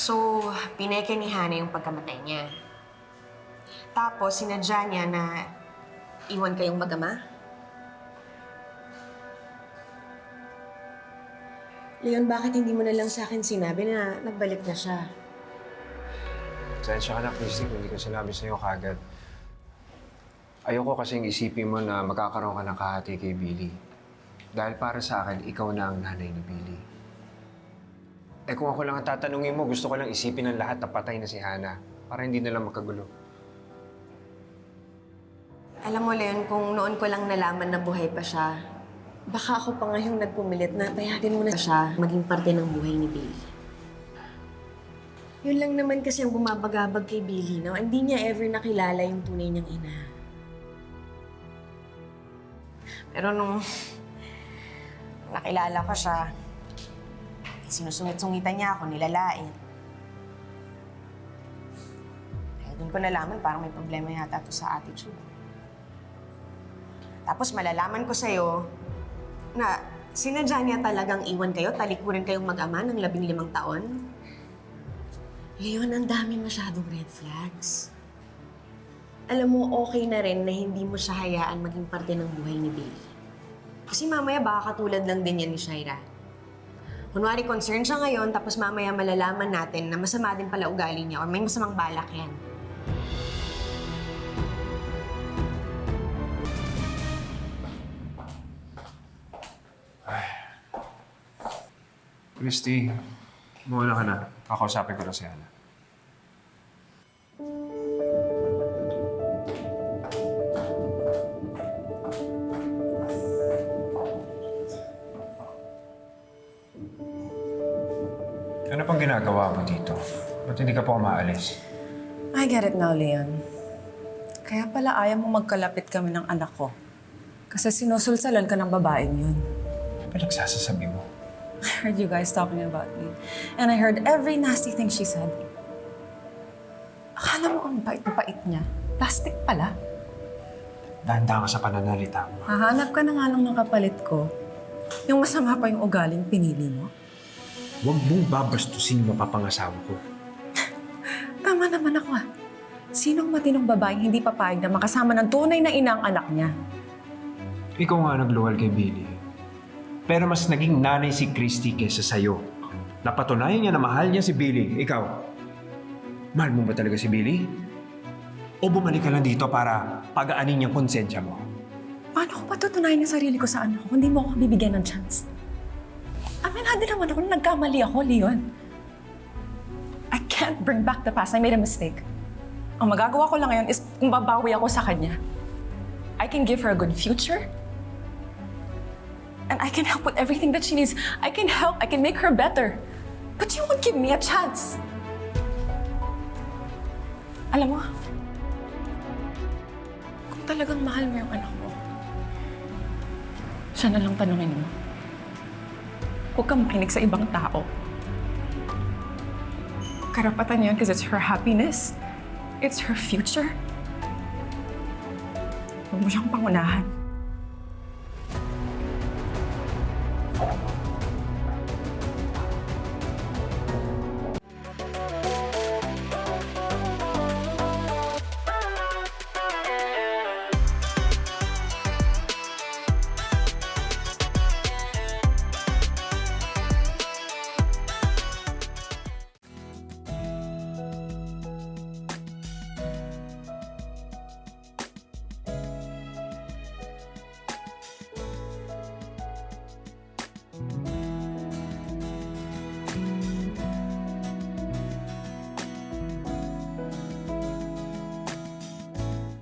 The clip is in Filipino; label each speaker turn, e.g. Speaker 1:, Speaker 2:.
Speaker 1: So, pineke ni Hana yung pagkamatay niya. Tapos, sinadya niya na iwan kayong mag-ama. Leon, bakit hindi mo na lang sa akin sinabi na nagbalik na siya?
Speaker 2: Pasensya ka na, Christy, kung hindi ko sinabi sa'yo kagad. Ayoko kasing isipin mo na magkakaroon ka ng kahati kay Billy. Dahil para sa akin, ikaw na ang nanay ni Billy. Eh kung ako lang ang tatanungin mo, gusto ko lang isipin ng lahat na patay na si Hana para hindi na lang magkagulo.
Speaker 1: Alam mo, Leon, kung noon ko lang nalaman na buhay pa siya, baka ako pa nga yung nagpumilit na payagan mo na siya maging parte ng buhay ni Billy. Yun lang naman kasi ang bumabagabag kay Billy, no? Hindi niya ever nakilala yung tunay niyang ina. Pero nung nakilala ko siya, sinusungit-sungitan niya ako, nilalain. Kaya doon ko nalaman parang may problema yata to sa attitude. Tapos malalaman ko sa'yo na sinadya niya talagang iwan kayo, talikurin kayong mag-ama ng 15 taon. Leon, ang dami masyadong red flags. Alam mo, okay na rin na hindi mo siya hayaan maging parte ng buhay ni Billy. Kasi mamaya baka katulad lang din yan ni Shaira. Kunwari, concerned siya ngayon, tapos mamaya malalaman natin na masama din pala ugali niya or may masamang balak yan.
Speaker 2: Christy, muna ka na. Kakausapin ko na si Hana. Ano pang ginagawa mo dito? Ba't hindi ka pa umaalis?
Speaker 3: I get it now, Leon. Kaya pala ayaw mo magkalapit kami ng anak ko. Kasi sinusulsalan ka ng babaeng yun.
Speaker 2: Ano pinagsasasabi mo?
Speaker 3: I heard you guys talking about me. And I heard every nasty thing she said. Akala mo ang bait-bait niya. Plastic pala.
Speaker 2: Dahan-dahan ka sa pananalita mo.
Speaker 3: Hahanap ka na nga lang ng kapalit ko. Yung masama pa yung ugaling pinili mo.
Speaker 2: Huwag mong babastusin yung mapapangasawa ko.
Speaker 3: Tama naman ako ah. Sinong matinong babaeng hindi papayag na makasama ng tunay na ina ang anak niya?
Speaker 2: Ikaw nga nagluwal kay Billy. Pero mas naging nanay si Christy kesa sa'yo. Napatunayan niya na mahal niya si Billy. Ikaw, mahal mo ba talaga si Billy? O bumalik ka lang dito para pagaanin yung konsensya mo?
Speaker 3: Paano ko patutunayan yung sarili ko sa anak ko? Hindi mo ako bibigyan ng chance. Aminado naman ako na nagkamali ako, Leon. I can't bring back the past. I made a mistake. Ang magagawa ko lang ngayon is kung babawi ako sa kanya. I can give her a good future. And I can help with everything that she needs. I can help. I can make her better. But you won't give me a chance. Alam mo, kung talagang mahal mo yung anak mo, siya na lang tanungin mo. Huwag kang makinig sa ibang tao. Karapatan niya because it's her happiness. It's her future. Huwag mo siyang pangunahan.